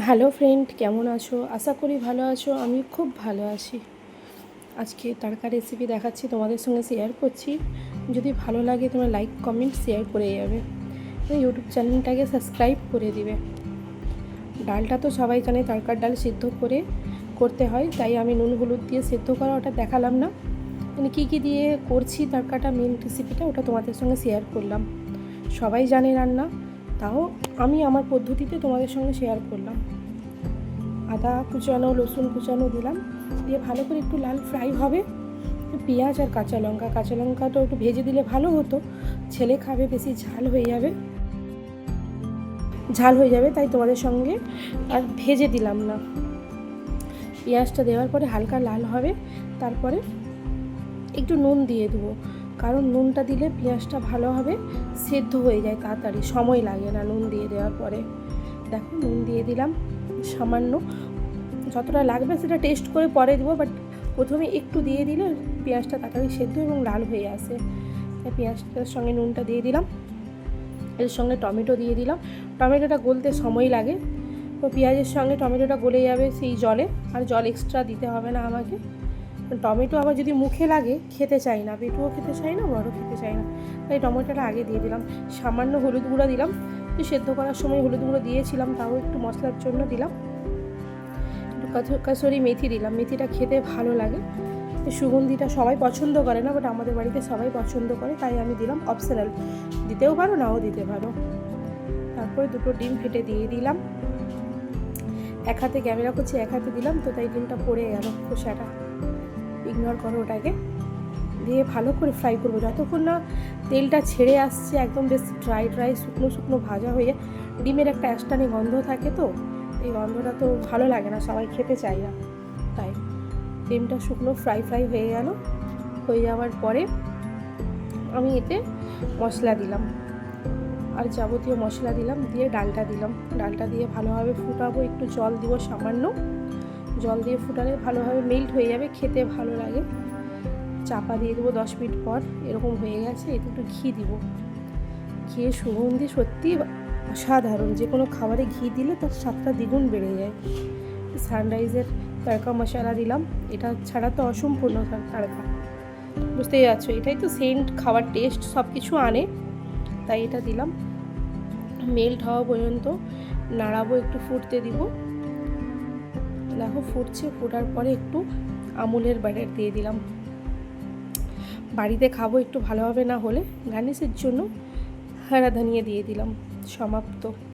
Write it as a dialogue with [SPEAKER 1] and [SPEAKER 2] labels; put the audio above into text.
[SPEAKER 1] Hello friend, কেমন আছো? আশা করি ভালো আছো। আমি খুব ভালো আছি। আজকে তড়কা রেসিপি দেখাচ্ছি, তোমাদের সঙ্গে শেয়ার করছি। যদি ভালো লাগে তোমরা লাইক কমেন্ট শেয়ার করে যাবে, ইউটিউব চ্যানেলটাকে সাবস্ক্রাইব করে দিবে। ডালটা তো সবাই জানে তড়কার ডাল সিদ্ধ করে করতে হয়, তাই আমি নুন হলুদ দিয়ে সিদ্ধ করা ওটা দেখালাম না। মানে কী কী দিয়ে করছি তড়কাটা, মেন রেসিপিটা ওটা তোমাদের সঙ্গে শেয়ার করলাম। সবাই জানে রান্না, তাও আমি আমার পদ্ধতিতে তোমাদের সঙ্গে শেয়ার করলাম। আদা কুচানো, রসুন কুচানো দিলাম, দিয়ে ভালো করে একটু লাল ফ্রাই হবে। পেঁয়াজ আর কাঁচা লঙ্কাটা একটু ভেজে দিলে ভালো হতো, ছেলে খাবে, বেশি ঝাল হয়ে যাবে, তাই তোমাদের সঙ্গে আর ভেজে দিলাম না। পেঁয়াজটা দেওয়ার পরে হালকা লাল হবে, তারপরে একটু নুন দিয়ে দেবো, কারণ নুনটা দিলে পেঁয়াজটা ভালোভাবে সেদ্ধ হয়ে যায়, তাড়াতাড়ি সময় লাগে না নুন দিয়ে দেওয়ার পরে। দেখো নুন দিয়ে দিলাম সামান্য, যতটা লাগবে সেটা টেস্ট করে পরে দেবো, বাট প্রথমে একটু দিয়ে দিলে পেঁয়াজটা তাড়াতাড়ি সেদ্ধ এবং লাল হয়ে আসে। তাই পেঁয়াজটার সঙ্গে নুনটা দিয়ে দিলাম, এর সঙ্গে টমেটো দিয়ে দিলাম। টমেটোটা গলতে সময় লাগে, তো পেঁয়াজের সঙ্গে টমেটোটা গলে যাবে সেই জলে, আর জল এক্সট্রা দিতে হবে না আমাকে। টমেটো আবার যদি মুখে লাগে খেতে চাই না, পেটুও খেতে চাই না, বড়ও খেতে চাই না, তাই টমেটোটা আগে দিয়ে দিলাম। সামান্য হলুদ গুঁড়ো দিলাম, সেদ্ধ করার সময় হলুদ গুঁড়ো দিয়েছিলাম, তাও একটু মশলার জন্য দিলাম। একটু কাসুরি মেথি দিলাম, মেথিটা খেতে ভালো লাগে, সুগন্ধিটা সবাই পছন্দ করে না, বাট আমাদের বাড়িতে সবাই পছন্দ করে, তাই আমি দিলাম। অপশনাল, দিতেও পারো নাও দিতে পারো। তারপরে দুটো ডিম ফেটে দিয়ে দিলাম। এক হাতে ক্যামেরা করছি, এক হাতে দিলাম, তো তাই ডিমটা পড়ে গেল, খোসাটা ইগনোর করো ওটাকে। দিয়ে ভালো করে ফ্রাই করবো যতক্ষণ না তেলটা ছেড়ে আসছে, একদম বেশ ড্রাই শুকনো ভাজা হয়ে। ডিমের একটা অ্যাস্টানি গন্ধ থাকে, তো এই গন্ধটা তো ভালো লাগে না, সবাই খেতে চায় না, তাই ডিমটা শুকনো ফ্রাই হয়ে গেল। হয়ে যাওয়ার পরে আমি এতে মশলা দিলাম, আর যাবতীয় মশলা দিলাম, দিয়ে ডালটা দিয়ে ভালোভাবে ফুটাবো। একটু জল দিব সামান্য, জল দিয়ে ফুটালে ভালোভাবে মেল্ট হয়ে যাবে, খেতে ভালো লাগে। চাপা দিয়ে দেবো 10 মিনিট পর, এরকম হয়ে গেছে। এতে একটু ঘি দিব, ঘিয়ের সুগন্ধি সত্যি অসাধারণ, যে কোনো খাবারে ঘি দিলে তার স্বাদটা দ্বিগুণ বেড়ে যায়। সানরাইজের তড়কা মশলা দিলাম, এটা ছাড়া তো অসম্পূর্ণ তড়কা, বুঝতেই পারছো, এটাই তো সেন্ট, খাবার টেস্ট সব কিছু আনে, তাই এটা দিলাম। মেল্ট হওয়া পর্যন্ত নাড়াবো, একটু ফুটতে দিব। দেখো ফুটছে, ফোটার পরে একটু আমুলের বাটার দিয়ে দিলাম। বাড়িতে খাবো, একটু ভালোভাবে না হলে গার্নিশের জন্য হরা ধনিয়া দিয়ে দিলাম। সমাপ্ত।